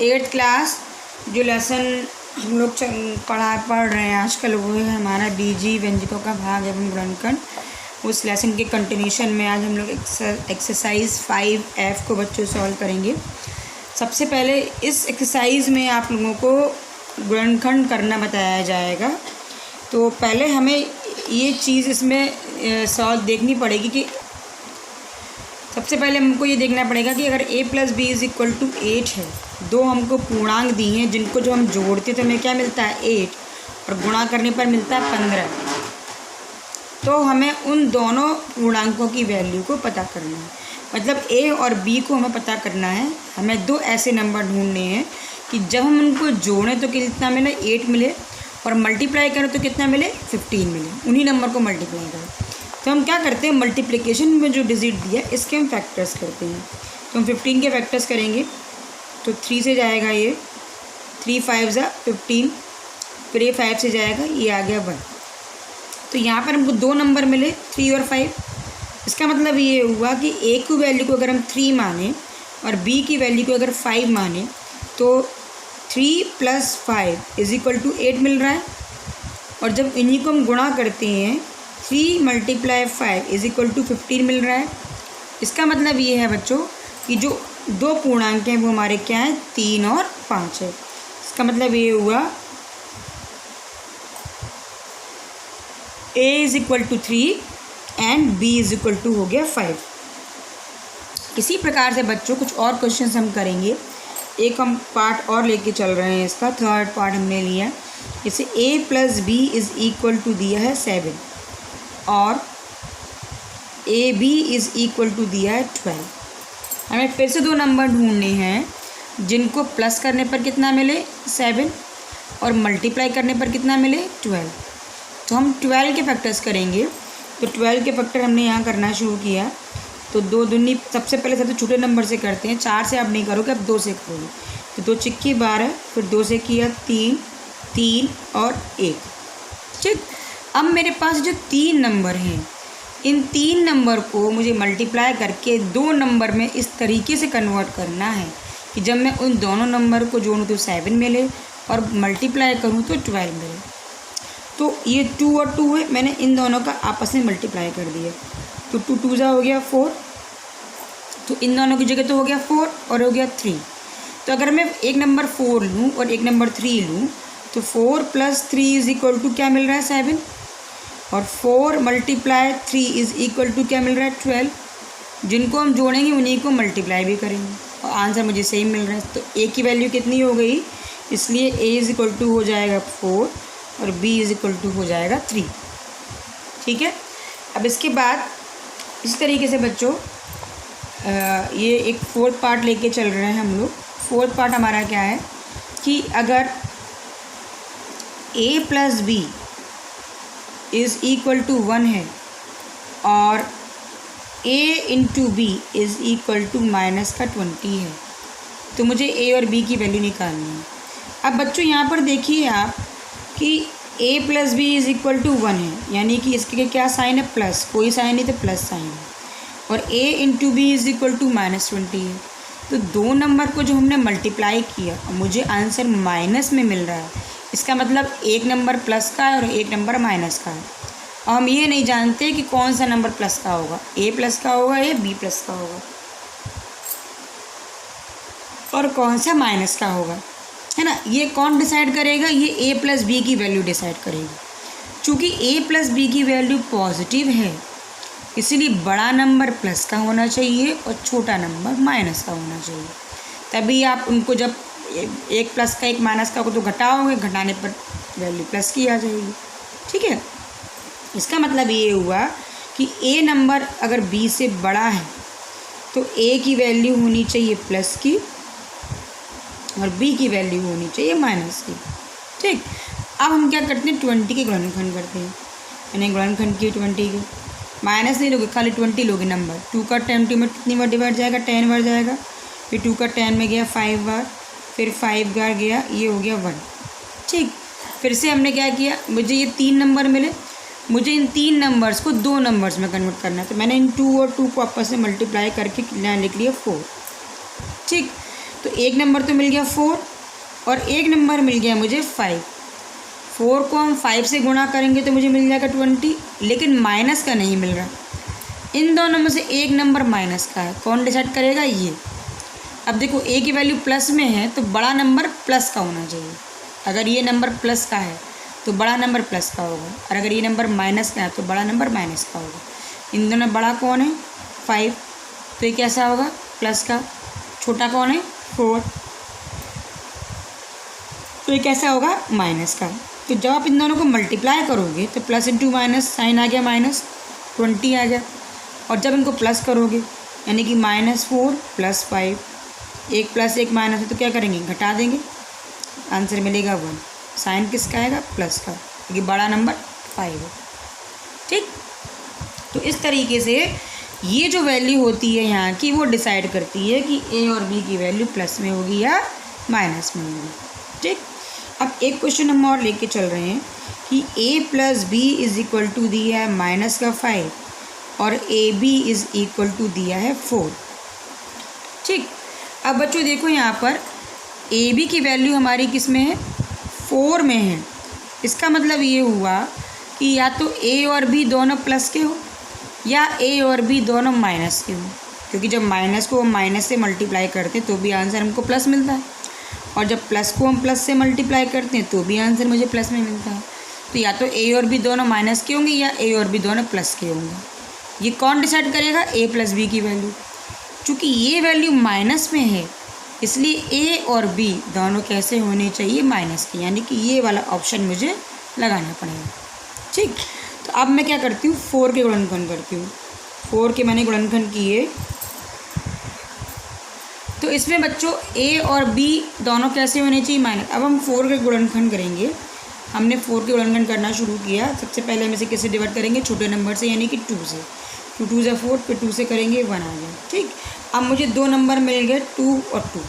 8th class जो lesson हम लोग पढ़ रहे हैं आजकल वो है हमारा बीजी व्यंजकों का भाग एवं गुणनखंड। उस लेसन के कंटिन्यूशन में आज हम लोग एक्सरसाइज 5F को बच्चों सॉल्व करेंगे। सबसे पहले इस एक्सरसाइज में आप लोगों को गुणनखंड करना बताया जाएगा। तो पहले हमें ये चीज़ इसमें सॉल्व देखनी पड़ेगी कि सबसे पहले हमको ये देखना पड़ेगा कि अगर a + b = 8 है, दो हमको पूर्णांक दी हैं जिनको जो हम जोड़ते तो हमें क्या मिलता है 8 और गुणा करने पर मिलता है 15। तो हमें उन दोनों पूर्णांकों की वैल्यू को पता करना है, मतलब a और b को हमें पता करना है। हमें दो ऐसे नंबर ढूंढने हैं कि जब हम उनको जोड़ें तो कितना मिले 8 मिले और मल्टीप्लाई करें तो कितना मिले 15 मिले। उन्हीं नंबर को मल्टीप्लाई करें तो हम क्या करते हैं मल्टीप्लिकेशन में जो डिजिट दिया इसके हम फैक्टर्स करते हैं। तो हम 15 के फैक्टर्स करेंगे तो 3 से जाएगा ये 3 × 5 = 15, फिर ये 5 से जाएगा ये आ गया 1। तो यहाँ पर हमको दो नंबर मिले 3 और 5। इसका मतलब ये हुआ कि a की वैल्यू को अगर हम 3 माने और b की वैल्यू को अगर 5 माने तो 3 + 5 = 8 मिल रहा है। और जब इन्हीं को हम गुणा करते हैं 3 × 5 = 15 मिल रहा है। इसका मतलब ये है बच्चों कि जो दो पूर्णांक हैं वो हमारे क्या हैं 3 और 5 है। इसका मतलब ये हुआ a = 3 एंड b = हो गया 5। इसी प्रकार से बच्चों कुछ और क्वेश्चंस हम करेंगे। एक हम पार्ट और लेके चल रहे हैं, इसका थर्ड पार्ट हमने लिया। जैसे a + b = दिया है 7 और ab = दिया है 12। हमें फिर से दो नंबर ढूंढने हैं जिनको प्लस करने पर कितना मिले 7 और मल्टीप्लाई करने पर कितना मिले 12। तो हम 12 के फैक्टर्स करेंगे। तो 12 के फैक्टर हमने यहाँ करना शुरू किया। तो 2 दूनी सबसे पहले सबसे छोटे नंबर से करते हैं। 4 से आप नहीं करोगे, अब 2 से करोगे। तो 2 × 12, फिर 2 से किया 3, 3 और 1। ठीक, अब मेरे पास जो 3 नंबर हैं इन 3 नंबर को मुझे मल्टीप्लाई करके 2 नंबर में इस तरीके से कन्वर्ट करना है कि जब मैं उन दोनों नंबर को जोड़ूँ तो 7 मिले और मल्टीप्लाई करूँ तो 12 मिले। तो ये 2 और 2 है, मैंने इन दोनों का आपस में मल्टीप्लाई कर दिया। तो 2 × 2 हो गया 4। तो इन दोनों की जगह तो हो गया 4 और हो गया 3। तो अगर मैं एक नंबर 4 लूँ और एक नंबर 3 लूँ तो 4 + 3 = क्या मिल रहा है 7 और 4 × 3 = क्या मिल रहा है 12। जिनको हम जोड़ेंगे उन्हीं को मल्टीप्लाई भी करेंगे और आंसर मुझे सेम मिल रहा है। तो a की वैल्यू कितनी हो गई, इसलिए a = हो जाएगा 4 और b = हो जाएगा 3। ठीक है। अब इसके बाद इस तरीके से बच्चों ये एक 4th पार्ट लेके चल रहे हैं हम लोग। 4th पार्ट हमारा क्या है कि अगर a + b = 1 है और a × b -20 है तो मुझे a और b की वैल्यू निकालनी है। अब बच्चों यहाँ पर देखिए आप कि a + b = 1 है, यानी कि इसके क्या साइन है प्लस, कोई साइन नहीं तो प्लस साइन है। और a × b = -20 है। तो दो नंबर को जो हमने मल्टीप्लाई किया मुझे आंसर माइनस में मिल रहा है। इसका मतलब एक नंबर प्लस का है और एक नंबर माइनस का है। और हम ये नहीं जानते कि कौन सा नंबर प्लस का होगा, a+ का होगा या b+ का होगा और कौन सा माइनस का होगा, है ना। ये कौन डिसाइड करेगा, ये a + b की वैल्यू डिसाइड करेगी। चूँकि a + b की वैल्यू पॉजिटिव है इसीलिए बड़ा नंबर प्लस का होना चाहिए और छोटा नंबर माइनस का होना चाहिए। तभी आप उनको जब एक प्लस का एक माइनस का को तो घटाओगे, घटाने पर वैल्यू प्लस की आ जाएगी। ठीक है। इसका मतलब ये हुआ कि a नंबर अगर b से बड़ा है तो a की वैल्यू होनी चाहिए प्लस की और b की वैल्यू होनी चाहिए माइनस की। ठीक। अब हम क्या करते हैं 20 के गुणनखंड करते हैं। मैंने गुणनखंड की 20 के, माइनस नहीं लोगे, खाली 20 लोगे नंबर। 2 का 20 में कितनी बार डिवाइड जाएगा 10 बार जाएगा। फिर 2 का 10 में गया 5 बार, फिर 5 बार गया, ये हो गया 1। ठीक। फिर से हमने क्या किया, मुझे ये 3 नंबर मिले, मुझे इन 3 नंबर्स को 2 नंबर्स में कन्वर्ट करना है। तो मैंने इन 2 और 2 को आपस में मल्टीप्लाई करके कितना लिख लिया 4। ठीक। तो एक नंबर तो मिल गया 4 और एक नंबर मिल गया मुझे 5। 4 को हम 5 से गुणा करेंगे तो मुझे मिल जाएगा 20, लेकिन माइनस का नहीं मिल रहा। इन दोनों में से एक नंबर माइनस का है, कौन डिसाइड करेगा? ये। अब देखो ए की वैल्यू प्लस में है तो बड़ा नंबर प्लस का होना चाहिए। अगर ये नंबर प्लस का है तो बड़ा नंबर प्लस का होगा, और अगर ये नंबर माइनस का है तो बड़ा नंबर माइनस का होगा। इन दोनों बड़ा कौन है? 5, तो ये कैसा होगा? प्लस का। छोटा कौन है? 4, तो ये कैसा होगा? माइनस का। तो जब आप इन दोनों को मल्टीप्लाई करोगे तो प्लस इंटू माइनस, साइन आ गया माइनस, 20 आ गया। और जब इनको प्लस करोगे यानी कि -4 + 5, एक प्लस एक माइनस है तो क्या करेंगे? घटा देंगे, आंसर मिलेगा 1। साइन किसका आएगा? प्लस का, क्योंकि बड़ा नंबर 5 है। ठीक, तो इस तरीके से ये जो वैल्यू होती है यहाँ की वो डिसाइड करती है कि ए और बी की वैल्यू प्लस में होगी या माइनस में होगी। ठीक, अब एक क्वेश्चन हम और लेके चल रहे हैं कि a + b = दिया है -5 और ab = दिया है 4। ठीक, अब बच्चों देखो यहाँ पर ab की वैल्यू हमारी किस में है? 4 में है। इसका मतलब ये हुआ कि या तो a और b दोनों प्लस के हो या a और b दोनों माइनस के हो, क्योंकि जब माइनस को हम माइनस से मल्टीप्लाई करते हैं तो भी आंसर हमको प्लस मिलता है, और जब प्लस को हम प्लस से मल्टीप्लाई करते हैं तो भी आंसर मुझे प्लस में मिलता है। तो या तो a और b दोनों माइनस के होंगे या a और b दोनों प्लस के होंगे। ये कौन डिसाइड करेगा? a + b की वैल्यू। चूँकि ये वैल्यू माइनस में है इसलिए a और b दोनों कैसे होने चाहिए? माइनस के, यानी कि ये वाला ऑप्शन मुझे लगाना पड़ेगा। ठीक, तो अब मैं क्या करती हूँ? 4 के गुणनखंड करती हूँ। 4 के मैंने गुणनखंड किए तो इसमें बच्चों a और b दोनों कैसे होने चाहिए? माइनस। अब हम 4 के गुणनखंड करेंगे। हमने 4 के गुणनखंड करना शुरू किया। सबसे पहले हम इसे किससे डिवाइड करेंगे? छोटे नंबर से, यानी कि 2 से। 2 2 = 4, फिर 2 से करेंगे 1 आ गया। ठीक, अब मुझे 2 नंबर मिल गए 2 और 2।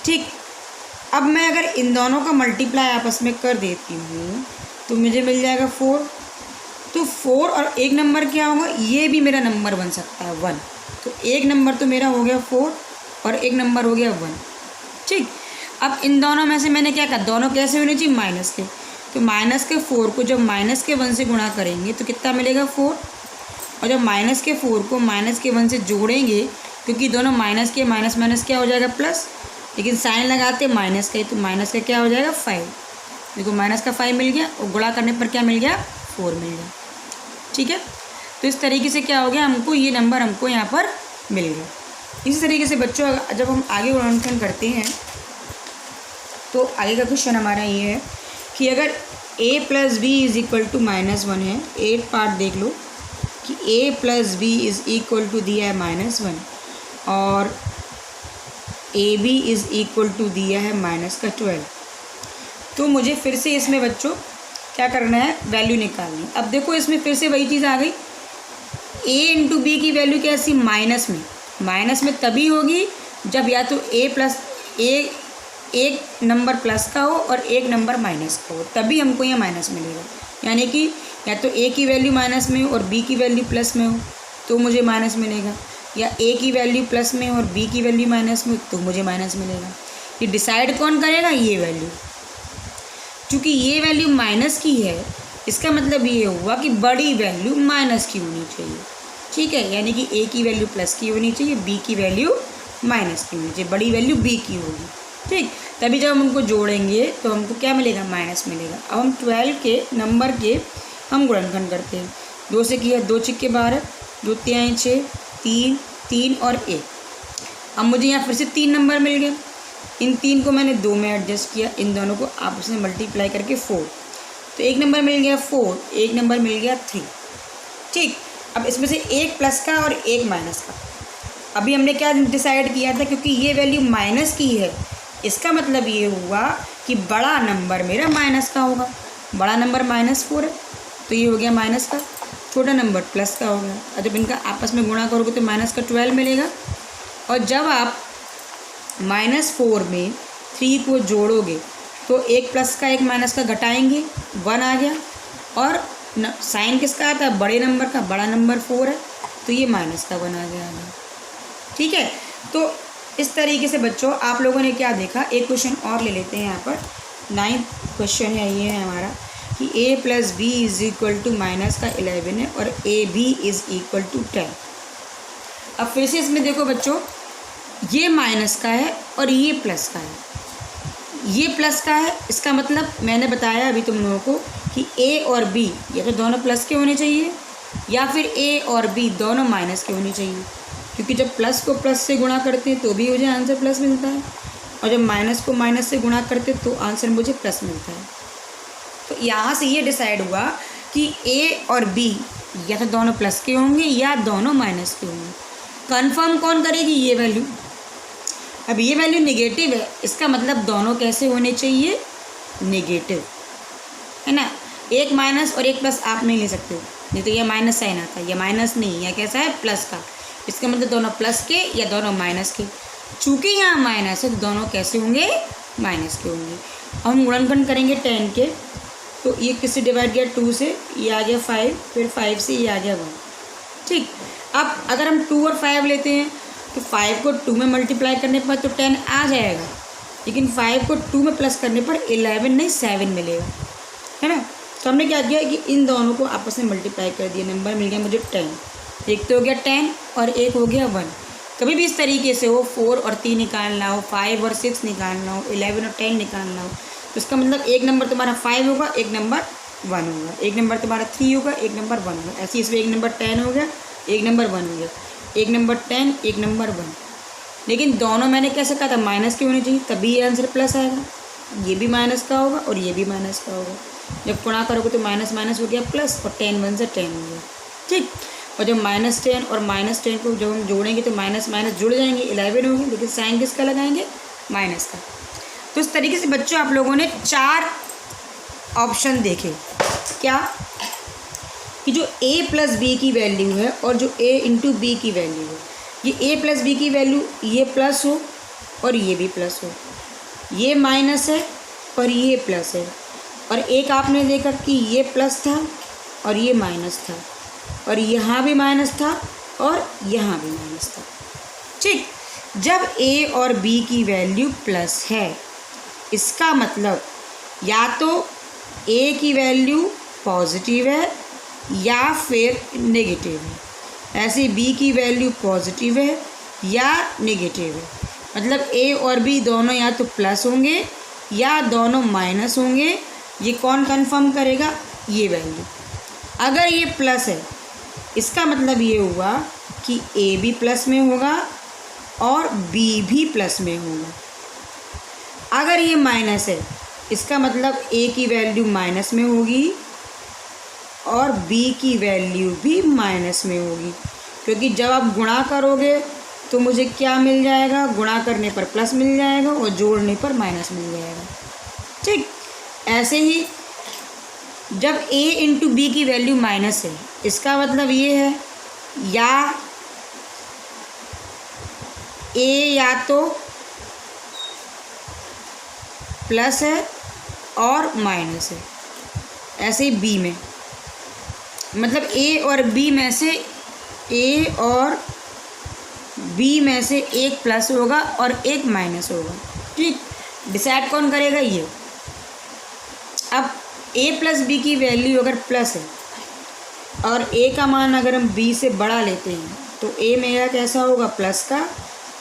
ठीक, अब मैं अगर इन दोनों का मल्टीप्लाई आपस में कर देती हूँ तो मुझे मिल जाएगा 4। तो 4 और एक नंबर क्या होगा? ये भी मेरा नंबर बन सकता है 1। तो एक नंबर तो मेरा हो गया 4 और एक नंबर हो गया 1। ठीक, अब इन दोनों में से मैंने क्या कहा? दोनों कैसे होने चाहिए? माइनस के। तो माइनस के 4 को जब माइनस के 1 से गुणा करेंगे तो कितना मिलेगा? 4। और जब माइनस के 4 को माइनस के 1 से जोड़ेंगे, क्योंकि दोनों माइनस के माइनस माइनस क्या हो जाएगा? प्लस, लेकिन साइन लगाते माइनस का, तो माइनस का क्या हो जाएगा? 5। देखो माइनस का 5 मिल गया और गुणा करने पर क्या मिल गया? 4 मिल गया। ठीक है, तो इस तरीके से क्या हो गया? हमको ये नंबर हमको यहाँ पर मिल गया। इसी तरीके से बच्चों जब हम आगे गुणनखंड करते हैं तो आगे का क्वेश्चन हमारा ये है कि अगर a + b = -1 है, 8 पार्ट देख लो कि a + b = दिया है -1 और ab दिया है -12। तो मुझे फिर से इसमें बच्चों क्या करना है? वैल्यू निकालनी। अब देखो इसमें फिर से वही चीज़ आ गई, a × b की वैल्यू कैसी? माइनस में। माइनस में तभी होगी जब या तो एक नंबर प्लस का हो और एक नंबर माइनस का हो, तभी हमको ये माइनस मिलेगा। यानी कि या तो a की वैल्यू माइनस में हो और b की वैल्यू प्लस में हो तो मुझे माइनस मिलेगा, या a की वैल्यू प्लस में हो और b की वैल्यू माइनस में हो तो मुझे माइनस मिलेगा। ये डिसाइड कौन करेगा? ये वैल्यू। क्योंकि ये वैल्यू माइनस की है इसका मतलब ये हुआ कि बड़ी वैल्यू माइनस की होनी चाहिए। ठीक है, यानी कि a की वैल्यू प्लस की होनी चाहिए, b की वैल्यू माइनस की होनी चाहिए, बड़ी वैल्यू b की होगी। ठीक, तभी जब हम उनको जोड़ेंगे तो हमको क्या मिलेगा? माइनस मिलेगा। अब हम 12 के नंबर के हम गुणनखंड करते हैं। 2 से किया 2 × 12, 2 × 3 = 6, 3 3 और 1। अब मुझे यहाँ फिर से 3 नंबर मिल गए। इन 3 को मैंने 2 में एडजस्ट किया, इन दोनों को आपस में मल्टीप्लाई करके 4। तो एक नंबर मिल गया 4, एक नंबर मिल गया 3। ठीक, अब इसमें से एक प्लस का और एक माइनस का। अभी हमने क्या डिसाइड किया था? क्योंकि ये वैल्यू माइनस की है इसका मतलब ये हुआ कि बड़ा नंबर मेरा माइनस का होगा। बड़ा नंबर -4 है तो ये हो गया माइनस का, छोटा नंबर प्लस का हो गया। और जब इनका आपस में गुणा करोगे तो -12 मिलेगा। और जब आप -4 में 3 को जोड़ोगे तो एक प्लस का एक माइनस का घटाएंगे, 1 आ गया। और साइन किसका आता है? बड़े नंबर का। बड़ा नंबर 4 है तो ये -1 आ गया। ठीक है, तो इस तरीके से बच्चों आप लोगों ने क्या देखा, एक क्वेश्चन और ले लेते हैं यहाँ पर। 9th क्वेश्चन है, ये है हमारा कि a + b = माइनस का 11 है और ab = 10। अब फिर से इसमें देखो बच्चों, ये माइनस का है और ये प्लस का है। ये प्लस का है, इसका मतलब मैंने बताया अभी तुम लोगों को कि a और b या तो दोनों प्लस के होने चाहिए या फिर a और b दोनों माइनस के होने चाहिए, क्योंकि जब प्लस को प्लस से गुणा करते हैं तो भी मुझे आंसर प्लस मिलता है, और जब माइनस को माइनस से गुणा करते तो आंसर मुझे प्लस मिलता है। तो यहाँ से ये डिसाइड हुआ कि a और b या तो दोनों प्लस के होंगे या दोनों माइनस के होंगे। कंफर्म कौन करेगी, ये वैल्यू। अब ये वैल्यू नेगेटिव है, इसका मतलब दोनों कैसे होने चाहिए, नेगेटिव, है ना। एक माइनस और एक प्लस आप नहीं ले सकते हो, नहीं तो ये माइनस साइन आता है, ये माइनस नहीं, यह कैसा है, प्लस का। इसका मतलब दोनों प्लस के या दोनों माइनस के। चूँकि यहाँ माइनस है तो दोनों कैसे होंगे, माइनस के होंगे। अब हम गुणनखंड करेंगे 10 के, तो ये किससे डिवाइड किया, 2 से, ये आ गया 5, फिर 5 से ये आ गया 1। ठीक, अब अगर हम 2 और 5 लेते हैं तो 5 को 2 में मल्टीप्लाई करने पर तो 10 आ जाएगा, लेकिन 5 को 2 में प्लस करने पर 11 नहीं 7 मिलेगा, है ना। तो हमने क्या किया कि इन दोनों को आपस में मल्टीप्लाई कर दिया, नंबर मिल गया मुझे 10। एक तो हो गया 10 और एक हो गया 1। कभी भी इस तरीके से हो 4 और 3 निकालना हो, 5 और 6 निकालना हो, 11 और 10 निकालना हो, तो इसका मतलब एक नंबर तुम्हारा 5 होगा, एक नंबर 1 होगा, एक नंबर तुम्हारा 3 होगा, एक नंबर 1 होगा। ऐसे इसमें एक नंबर 10 हो गया, एक नंबर 1 हो गया, एक नंबर 10, एक नंबर 1। लेकिन दोनों मैंने कैसे कहा था, माइनस के होने चाहिए, तभी ये आंसर प्लस आएगा। ये भी माइनस का होगा और ये भी माइनस का होगा। जब गुणा करोगे तो माइनस माइनस हो गया प्लस, और 10 1 से 10 हो गया। ठीक, और जब -10 और -10 को जब हम जोड़ेंगे तो माइनस माइनस जुड़ जाएंगे, 11 होंगे, लेकिन साइन किसका लगाएंगे, माइनस का। तो इस तरीके से बच्चों आप लोगों ने 4 ऑप्शन देखे, क्या कि जो a + b की वैल्यू है और जो a × b की वैल्यू है, ये a + b की वैल्यू ये प्लस हो और ये भी प्लस हो, ये माइनस है और ये प्लस है, और एक आपने देखा कि ये प्लस था और ये माइनस था, और यहाँ भी माइनस था और यहाँ भी माइनस था। ठीक, जब a और b की वैल्यू प्लस है, इसका मतलब या तो a की वैल्यू पॉजिटिव है या फिर नेगेटिव है। ऐसे b की वैल्यू पॉजिटिव है या नेगेटिव है, मतलब a और b दोनों या तो प्लस होंगे या दोनों माइनस होंगे। ये कौन कंफर्म करेगा, ये वैल्यू। अगर ये प्लस है, इसका मतलब ये हुआ कि a भी प्लस में होगा और b भी प्लस में होगा। अगर ये माइनस है, इसका मतलब a की वैल्यू माइनस में होगी और b की वैल्यू भी माइनस में होगी, क्योंकि जब आप गुणा करोगे तो मुझे क्या मिल जाएगा, गुणा करने पर प्लस मिल जाएगा और जोड़ने पर माइनस मिल जाएगा। ठीक, ऐसे ही जब a × b की वैल्यू माइनस है, इसका मतलब ये है या a या तो प्लस है और माइनस है। ऐसे ही b में मतलब a और b में से एक प्लस होगा और एक माइनस होगा। ठीक, डिसाइड कौन करेगा, ये। अब a + b की वैल्यू अगर प्लस है और a का मान अगर हम b से बड़ा लेते हैं तो a मेरा कैसा होगा, प्लस का,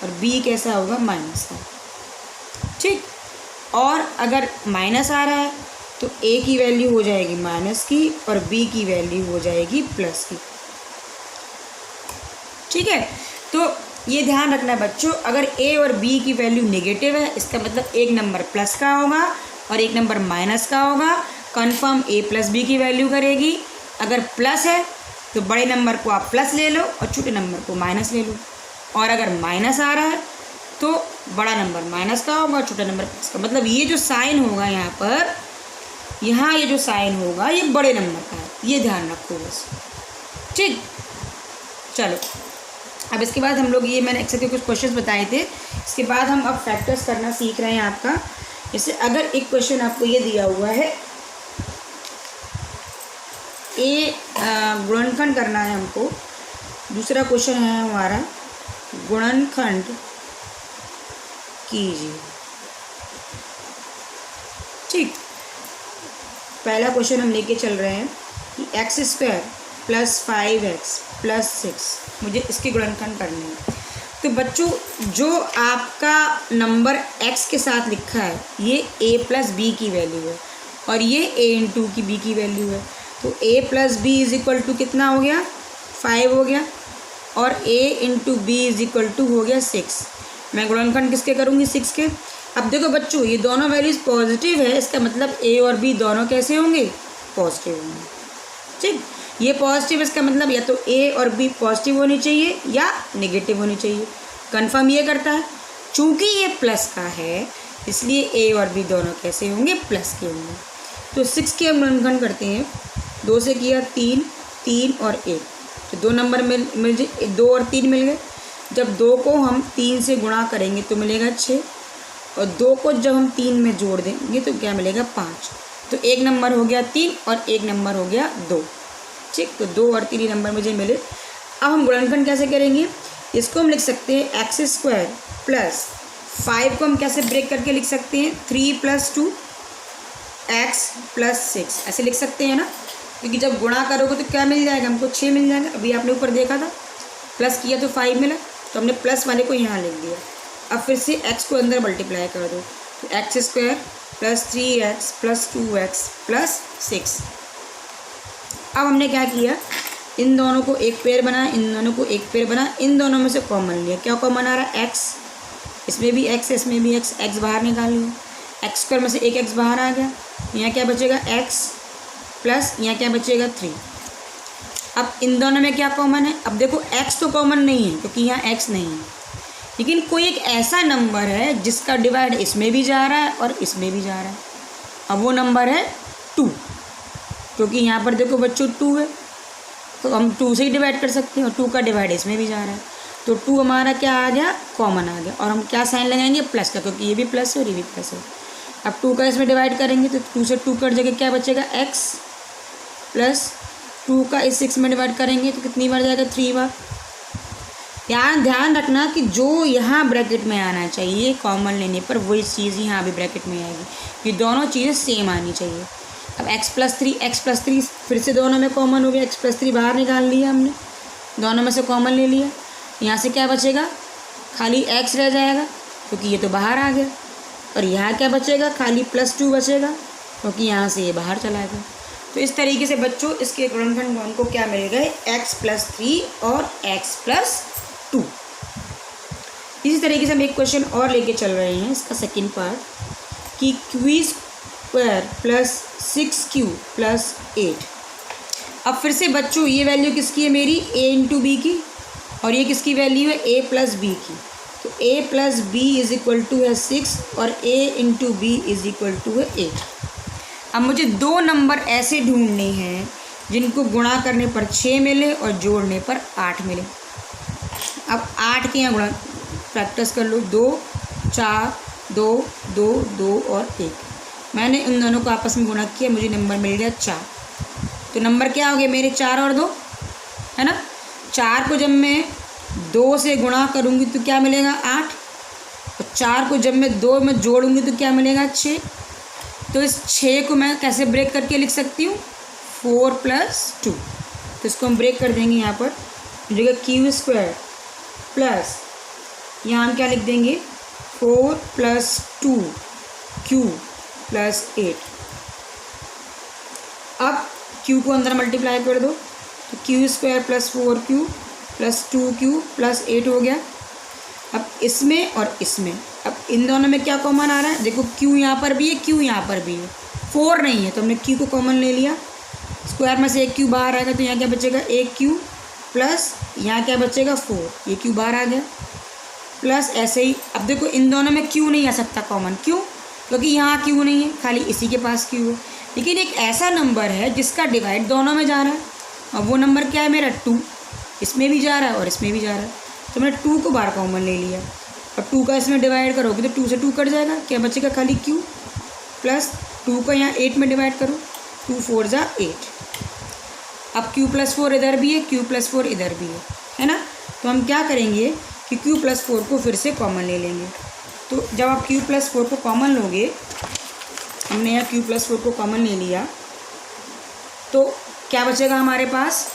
और b कैसा होगा, माइनस का। ठीक, और अगर माइनस आ रहा है तो a की वैल्यू हो जाएगी माइनस की और b की वैल्यू हो जाएगी प्लस की। ठीक है, तो ये ध्यान रखना बच्चों, अगर a और b की वैल्यू नेगेटिव है, इसका मतलब एक नंबर प्लस का होगा और एक नंबर माइनस का होगा। कंफर्म a + b की वैल्यू करेगी। अगर प्लस है तो बड़े नंबर को आप प्लस ले लो और छोटे नंबर को माइनस ले लो, और अगर माइनस आ रहा है तो बड़ा नंबर माइनस का होगा, छोटा नंबर प्लस का। मतलब ये जो साइन होगा यहाँ पर, यहाँ ये जो साइन होगा ये बड़े नंबर का है, ये ध्यान रखो बस। ठीक, चलो अब इसके बाद हम लोग ये मैंने एक्सेल के कुछ क्वेश्चंस बताए थे, इसके बाद हम अब फैक्टर्स करना सीख रहे हैं आपका। जैसे अगर एक क्वेश्चन आपको ये दिया हुआ है, गुणनखंड करना है हमको। दूसरा क्वेश्चन है हमारा गुणनखंड कीजिए। ठीक, पहला क्वेश्चन हम लेके चल रहे हैं कि x² + 5x + 6, मुझे इसके गुणनखंड करने हैं। तो बच्चों जो आपका नंबर x के साथ लिखा है ये a + b की वैल्यू है और ये a × की b की वैल्यू है। तो a + b = कितना हो गया 5 हो गया और a × b = हो गया 6। मैं गुणनखंड किसके करूँगी 6 के। अब देखो बच्चों ये दोनों वैल्यूज पॉजिटिव है, इसका मतलब a और b दोनों कैसे होंगे पॉजिटिव होंगे। ठीक, ये पॉजिटिव, इसका मतलब या तो a और b पॉजिटिव होनी चाहिए या नेगेटिव होनी चाहिए। कंफर्म ये करता है, चूंकि ये प्लस का है इसलिए a और b दोनों कैसे होंगे प्लस के होंगे। तो 6 के हम गुणनखंड करते हैं, 2 से किया 3, 3 और 1, तो 2 नंबर मिल 2 और 3 मिल गए। जब 2 को हम 3 से गुणा करेंगे तो मिलेगा 6 और 2 को जब हम 3 में जोड़ देंगे तो क्या मिलेगा 5। तो 1 नंबर हो गया 3 और 1 नंबर हो गया 2। ठीक, तो 2 और 3 नंबर मुझे मिले। अब हम गुणनखंड कैसे करेंगे, इसको हम लिख सकते हैं x² + 5 को हम कैसे ब्रेक करके लिख सकते हैं 3 + 2 x + 6 ऐसे लिख सकते हैं ना, क्योंकि जब गुणा करोगे तो क्या मिल जाएगा हमको 6 मिल जाएगा। अभी आपने ऊपर देखा था प्लस किया तो 5 मिला, तो हमने प्लस वाले को यहाँ लिख दिया। अब फिर से x को अंदर मल्टीप्लाई कर दो, तो x² + 3x + 2x + 6। अब हमने क्या किया, इन दोनों को एक पेयर बनाया, इन दोनों को एक पेयर बनाया, इन दोनों में से कॉमन लिया। क्या कॉमन आ रहा है x, इसमें भी x, इसमें भी x बाहर निकाल लिया। x² में से एक x बाहर आ गया, यहाँ क्या बचेगा x प्लस यहाँ क्या बचेगा 3। अब इन दोनों में क्या कॉमन है, अब देखो x तो कॉमन नहीं है क्योंकि यहाँ x नहीं है, लेकिन कोई एक ऐसा नंबर है जिसका डिवाइड इसमें भी जा रहा है और इसमें भी जा रहा है। अब वो नंबर है 2, क्योंकि यहाँ पर देखो बच्चों 2 है तो हम 2 से ही डिवाइड कर सकते हैं और 2 का डिवाइड इसमें भी जा रहा है। तो 2 हमारा क्या आ गया कॉमन आ गया, और हम क्या साइन लगाएंगे प्लस का, क्योंकि ये भी प्लस है और ये भी प्लस है। अब 2 का इसमें डिवाइड करेंगे तो 2 से 2 कट जगह क्या बचेगा x प्लस 2 का इस 6 में डिवाइड करेंगे तो कितनी बार जाएगा 3 बार। यहाँ ध्यान रखना कि जो यहाँ ब्रैकेट में आना चाहिए कॉमन लेने पर वही चीज़ यहाँ भी ब्रैकेट में आएगी, ये दोनों चीज़ें सेम आनी चाहिए। अब x + 3 फिर से दोनों में कॉमन हो गया, x + 3 बाहर निकाल लिया हमने, दोनों में से कॉमन ले लिया। यहाँ से क्या बचेगा खाली x रह जाएगा क्योंकि ये तो बाहर आ गया, और यहाँ क्या बचेगा खाली +2 बचेगा क्योंकि यहाँ से ये बाहर चला गया। तो इस तरीके से बच्चों इसके गुणनखंड हमको क्या मिल गए x + 3 और x + 2। इसी तरीके से हम एक क्वेश्चन और लेके चल रहे हैं, इसका सेकंड पार्ट कि q² + 6q + 8। अब फिर से बच्चों ये वैल्यू किसकी है मेरी a × b की, और ये किसकी वैल्यू है a + b की। तो a + b = 6 और a × b = 8। अब मुझे 2 नंबर ऐसे ढूंढने हैं जिनको गुणा करने पर 6 मिले और जोड़ने पर 8 मिले। अब 8 के यहाँ गुणा प्रैक्टिस कर लो, 2 4 2 2 2 और 1। मैंने इन दोनों को आपस में गुणा किया, मुझे नंबर मिल गया 4। तो नंबर क्या हो गए मेरे 4 और 2 है ना। 4 को जब मैं 2 से गुणा करूँगी तो क्या मिलेगा 8, और 4 को जब मैं 2 में जोड़ूंगी तो क्या मिलेगा 6। तो इस 6 को मैं कैसे ब्रेक करके लिख सकती हूँ 4 + 2। तो इसको हम ब्रेक कर देंगे, यहाँ पर मिलेगा q² प्लस यहाँ हम क्या लिख देंगे 4 + 2q + 8। अब q को अंदर मल्टीप्लाई कर दो तो q² + 4q + 2q + 8 हो गया। अब इसमें और इसमें, अब इन दोनों में क्या कॉमन आ रहा है, देखो q यहाँ पर भी है, q यहाँ पर भी है, 4 नहीं है तो हमने q को कॉमन ले लिया। स्क्वायर में से एक q बाहर आएगा तो यहाँ क्या बचेगा 1q प्लस यहाँ क्या बचेगा 4, ये q बाहर आ गया प्लस ऐसे ही। अब देखो इन दोनों में q नहीं आ सकता कॉमन, क्यों, क्योंकि यहाँ q नहीं है, खाली इसी के पास q है। लेकिन एक ऐसा नंबर है जिसका डिवाइड दोनों में जा रहा है, और वो नंबर क्या है मेरा 2, इसमें भी जा रहा है और इसमें भी जा रहा है। तो मैंने 2 को बाहर कॉमन ले लिया, और 2 का इसमें डिवाइड करोगे तो 2 से 2 कट जाएगा, क्या बचेगा खाली q प्लस 2 को यहाँ 8 में डिवाइड करो, 2 4 = 8। अब q + 4 इधर भी है, q + 4 इधर भी है ना। तो हम क्या करेंगे कि q + 4 को फिर से कॉमन ले लेंगे, तो जब आप q+4 को कॉमन लोगे, हमने यहाँ q+4 को कॉमन ले लिया, तो क्या बचेगा हमारे पास?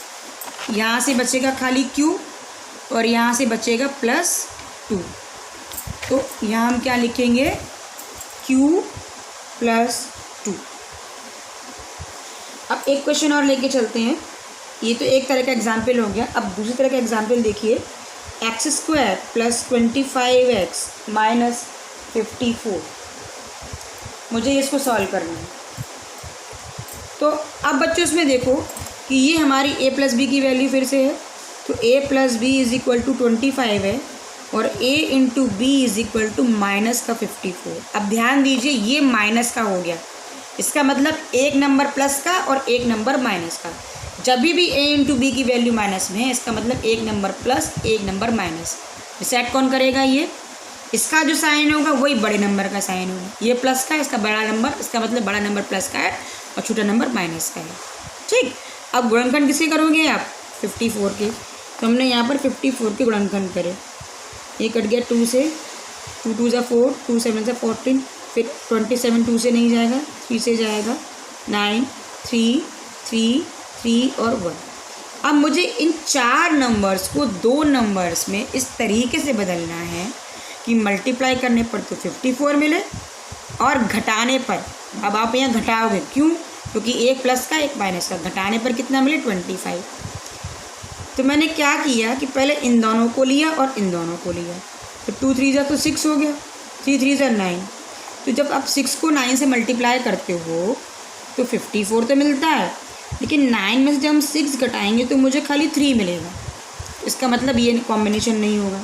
यहाँ से बचेगा खाली q और यहाँ से बचेगा +2। तो यहाँ हम क्या लिखेंगे? q+2। अब एक क्वेश्चन और लेके चलते हैं। ये तो एक तरह का एग्जाम्पल हो गया। अब दूसरी तरह का एग्जाम्पल देखिए, x² + 25x - 54। मुझे इसको सॉल्व करना है। तो अब बच्चों इसमें देखो कि ये हमारी a + b की वैल्यू फिर से है, तो a + b = 25 है और a × b = -54। अब ध्यान दीजिए, ये माइनस का हो गया, इसका मतलब एक नंबर प्लस का और एक नंबर माइनस का। जब भी a × b की वैल्यू माइनस में है, इसका मतलब एक नंबर प्लस एक नंबर माइनस। डिसाइड कौन करेगा? ये इसका जो साइन होगा वही बड़े नंबर का साइन होगा। ये प्लस का, इसका बड़ा नंबर, इसका मतलब बड़ा नंबर प्लस का है और छोटा नंबर माइनस का है। ठीक, अब गुणनखंड किसके करोगे आप? 54 के। तो हमने यहाँ पर 54 के गुणनखंड करे। ये कट गया 2 से, 2 × 2 = 4, 2 × 7 = 14, फिर 27 2 से नहीं जाएगा, 3 से जाएगा, 9 3 3 3 और 1। अब मुझे इन 4 नंबर्स को 2 नंबर्स में इस तरीके से बदलना है कि मल्टीप्लाई करने पर तो 54 मिले और घटाने पर, अब आप यहाँ घटाओगे, क्यों? क्योंकि एक प्लस का एक माइनस का, घटाने पर कितना मिले? 25। तो मैंने क्या किया कि पहले इन दोनों को लिया और इन दोनों को लिया, तो 2 × 3 तो 6 हो गया, 3 × 3 = 9। तो जब आप 6 को 9 से मल्टीप्लाई करते हो तो 54 तो मिलता है, लेकिन 9 में से जब हम 6 घटाएंगे तो मुझे खाली 3 मिलेगा। इसका मतलब ये कॉम्बिनेशन नहीं होगा।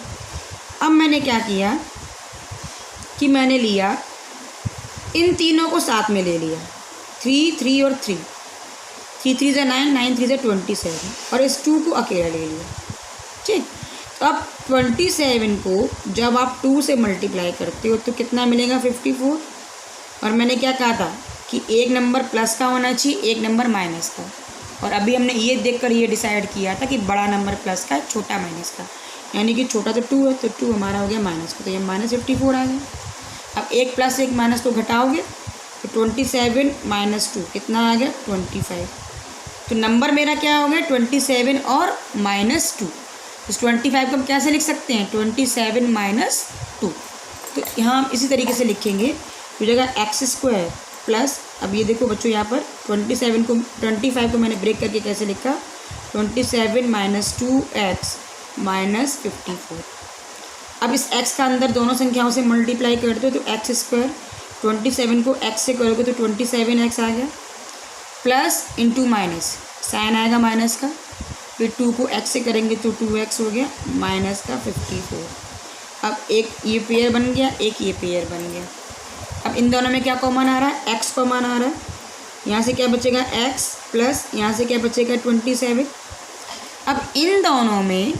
अब मैंने क्या किया कि मैंने लिया इन तीनों को साथ में ले लिया, 3 3 और 3, 3 × 3 = 9, 9 × 3 = 27 और इस 2 को अकेला ले लिया। ठीक, तो अब 27 को जब आप 2 से मल्टीप्लाई करते हो तो कितना मिलेगा? 54। और मैंने क्या कहा था कि एक नंबर प्लस का होना चाहिए, एक नंबर माइनस का। और अभी हमने ये देखकर ये डिसाइड किया था कि बड़ा नंबर प्लस का है, छोटा माइनस का, यानी कि छोटा तो 2 है, तो 2 हमारा हो गया माइनस का, तो ये -54 आ गया। अब एक प्लस एक माइनस को घटाओगे तो 27 - 2 कितना आ गया? 25। तो नंबर मेरा क्या हो गया? 27 और -2। इस 25 को हम कैसे लिख सकते हैं? 27 - 2। तो यहाँ हम इसी तरीके से लिखेंगे, हो जाएगा x² प्लस, अब ये देखो बच्चों यहाँ पर 25 को मैंने ब्रेक करके कैसे लिखा? 27 - 2x - 54। अब इस x का अंदर दोनों संख्याओं से मल्टीप्लाई करते हो तो x², 27 को x से करोगे तो 27x आ गया, प्लस इंटू माइनस, साइन आएगा माइनस का, फिर 2 को x से करेंगे तो 2x हो गया, माइनस का 54। अब एक ये पेयर बन गया, एक ये पेयर बन गया। अब इन दोनों में क्या कॉमन आ रहा है? x कॉमन आ रहा है। यहाँ से क्या बचेगा? x प्लस यहाँ से क्या बचेगा? 27। अब इन दोनों में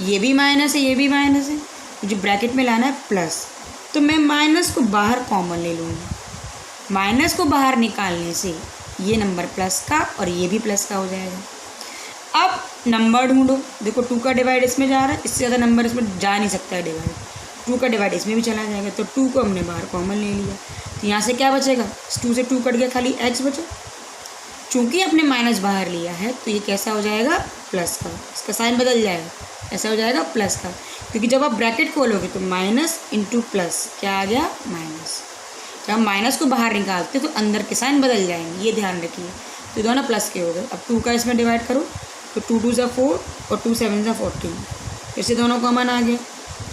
ये भी माइनस है, ये भी माइनस है, मुझे ब्रैकेट में लाना है प्लस, तो मैं माइनस को बाहर कॉमन ले लूँगी। माइनस को बाहर निकालने से ये नंबर प्लस का और ये भी प्लस का हो जाएगा। अब नंबर ढूंढो, देखो 2 का डिवाइड इसमें जा रहा है, इससे ज़्यादा नंबर इसमें जा नहीं सकता है डिवाइड, 2 का डिवाइड इसमें भी चला जाएगा, तो 2 को हमने बाहर कॉमन ले लिया। तो यहाँ से क्या बचेगा? 2 से 2 कट गया, खाली x बचा। चूँकि आपने माइनस बाहर लिया है तो ये कैसा हो जाएगा? प्लस का, इसका साइन बदल जाएगा, ऐसा हो जाएगा प्लस का, क्योंकि जब आप ब्रैकेट खोलोगे तो माइनस इंटू प्लस क्या आ गया? माइनस। जब हम माइनस को बाहर निकालते तो अंदर के साइन बदल जाएंगे, ये ध्यान रखिए। तो दोनों प्लस के हो गए। अब 2 का इसमें डिवाइड करो तो 2 × 2 = 4 और 2 × 7 = 14, फिर से दोनों कॉमन आ गए।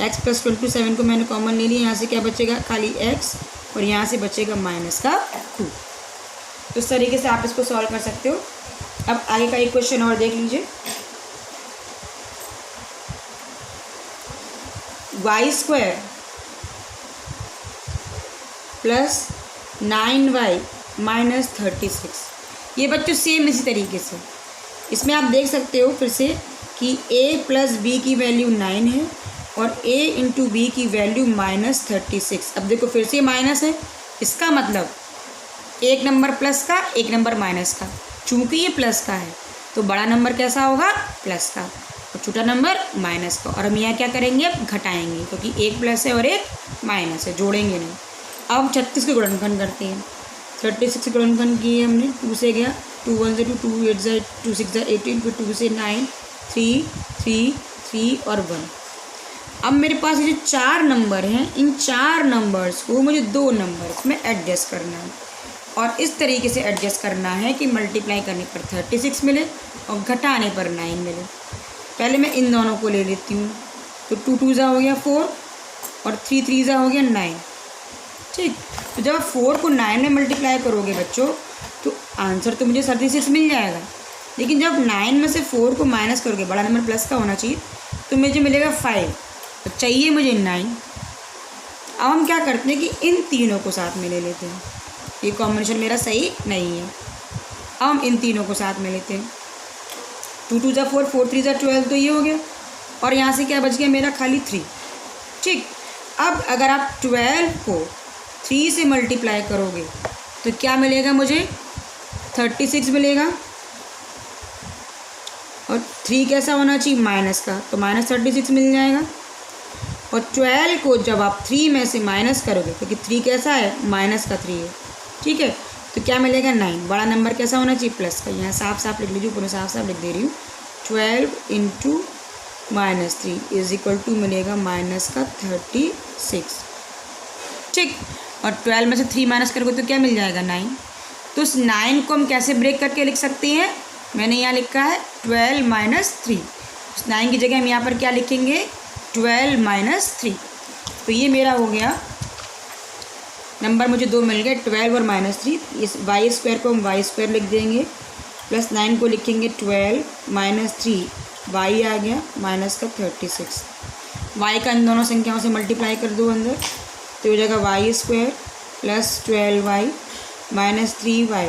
x + 27 को मैंने कॉमन ले लिया, यहाँ से क्या बचेगा? खाली x और यहाँ से बचेगा माइनस का 2। तो इस तरीके से आप इसको सॉल्व कर सकते हो। अब आगे का एक क्वेश्चन और देख लीजिए। y² plus 9y - 36। ये बच्चों सेम इसी तरीके से, इसमें आप देख सकते हो फिर से कि a + b की वैल्यू 9 है और a × b की वैल्यू -36। अब देखो फिर से माइनस है, इसका मतलब एक नंबर प्लस का, एक नंबर माइनस का। चूँकि ये प्लस का है तो बड़ा नंबर कैसा होगा? प्लस का। तो और छोटा नंबर माइनस का। और हम यहाँ क्या करेंगे, अब घटाएंगे, क्योंकि एक प्लस है और एक माइनस है, जोड़ेंगे नहीं। अब हम 36 के गुणनखंड करते हैं। 36 के गुणनखंड किए हमने, 2 से गया, 2 1 से 2, 2 8 से 2 6 से 18, फिर 2 से 9, 3 3 3 और 1। अब मेरे पास ये जो 4 नंबर हैं, इन 4 नंबर्स को मुझे 2 नंबर्स में एडजस्ट करना है। और इस तरीके से एडजस्ट करना है कि मल्टीप्लाई करने पर 36 मिले और घटाने पर 9 मिले। पहले मैं इन दोनों को ले लेती हूँ। तो 2 2 जा हो गया 4 और 3 3 जा हो गया 9। ठीक, तो जब आप 4 को 9 में मल्टीप्लाई करोगे बच्चों, तो आंसर तो मुझे 36 मिल जाएगा। लेकिन जब 9 में से 4 को माइनस करोगे, बड़ा नंबर प्लस का होना चाहिए, तो मुझे मिलेगा 5। तो चाहिए मुझे 9। अब हम क्या करते हैं कि इन तीनों को साथ में ले लेते हैं। ये कॉम्बिनेशन मेरा सही नहीं है। अब हम इन तीनों को साथ में लेते हैं। 2 2 जा 4, 4 3 जा 12, तो ये हो गया। और यहाँ से क्या बच गया मेरा, खाली 3। ठीक, अब अगर आप 12 को 3 से मल्टीप्लाई करोगे तो क्या मिलेगा मुझे, 36 मिलेगा। और 3 कैसा होना चाहिए, माइनस का, तो -36 मिल जाएगा। और 12 को जब आप 3 में से माइनस करोगे, क्योंकि 3 कैसा है, माइनस का 3 है, ठीक है, तो क्या मिलेगा 9। बड़ा नंबर कैसा होना चाहिए, प्लस का। यहाँ साफ साफ लिख लीजिए, पूरा साफ साफ लिख दे रही हूँ। 12 × -3 इज इक्वल टू मिलेगा -36। ठीक, और 12 में से 3 माइनस करोगे तो क्या मिल जाएगा, 9। तो उस 9 को हम कैसे ब्रेक करके लिख सकते हैं, मैंने यहाँ लिखा है 12 - 3। उस 9 की जगह हम यहाँ पर क्या लिखेंगे, 12 - 3। तो ये मेरा हो गया नंबर, मुझे 2 मिल गए, 12 और -3। इस y² को हम y² लिख देंगे, प्लस 9 को लिखेंगे 12 - 3, y आ गया -36। y का इन दोनों संख्याओं से मल्टीप्लाई कर दो अंदर, तो हो जाएगा y² + 12y - 3y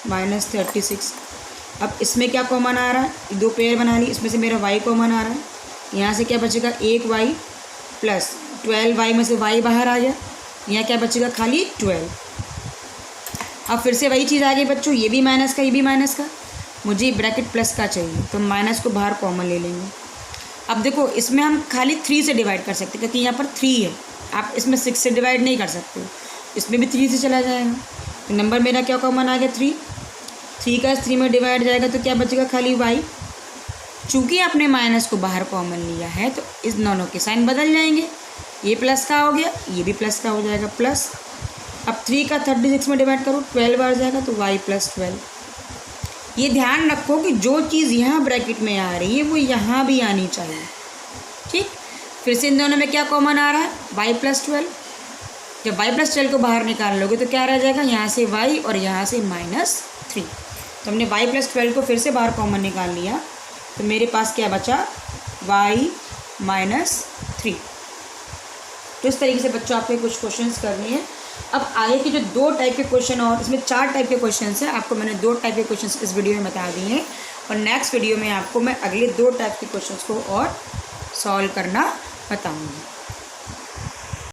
-36। अब इसमें क्या कॉमन आ रहा है, 2 पेयर बना ली, इसमें से मेरा y कॉमन आ रहा है। यहाँ से क्या बचेगा, 1y + 12y में से y बाहर आ गया, यहाँ क्या बचेगा, खाली 12। अब फिर से वही चीज़ आ गई बच्चों, ये भी माइनस का, ये भी माइनस का, मुझे ब्रैकेट प्लस का चाहिए, तो माइनस को बाहर कॉमन ले लेंगे। अब देखो, इसमें हम खाली 3 से डिवाइड कर सकते हैं, क्योंकि यहाँ पर 3 है। आप इसमें 6 से डिवाइड नहीं कर सकते, इसमें भी 3 से चला जाएगा। तो नंबर मेरा क्या कॉमन आ गया, 3। 3 का 3 में डिवाइड जाएगा तो क्या बचेगा, खाली y। चूँकि आपने माइनस को बाहर कॉमन लिया है, तो इस दोनों के साइन बदल जाएंगे। ये प्लस का हो गया, ये भी प्लस का हो जाएगा, प्लस। अब 3 का 36 में डिवाइड करो, 12 बार जाएगा, तो y + 12। ये ध्यान रखो कि जो चीज़ यहाँ ब्रैकेट में आ रही है वो यहाँ भी आनी चाहिए। ठीक, फिर से इन दोनों में क्या कॉमन आ रहा है, y + 12। जब y + 12 को बाहर निकाल लोगे तो क्या रह जाएगा, यहाँ से y और यहाँ से -3। तो हमने y + 12 को फिर से बाहर कॉमन निकाल लिया, तो मेरे पास क्या बचा, y - 3। तो इस तरीके से बच्चों आपको कुछ क्वेश्चंस करने हैं। अब आगे के जो 2 टाइप के क्वेश्चन, और इसमें 4 टाइप के क्वेश्चंस हैं, आपको मैंने 2 टाइप के क्वेश्चंस इस वीडियो में बता दिए हैं। और नेक्स्ट वीडियो में आपको मैं अगले 2 टाइप के क्वेश्चंस को और सॉल्व करना बताऊंगी।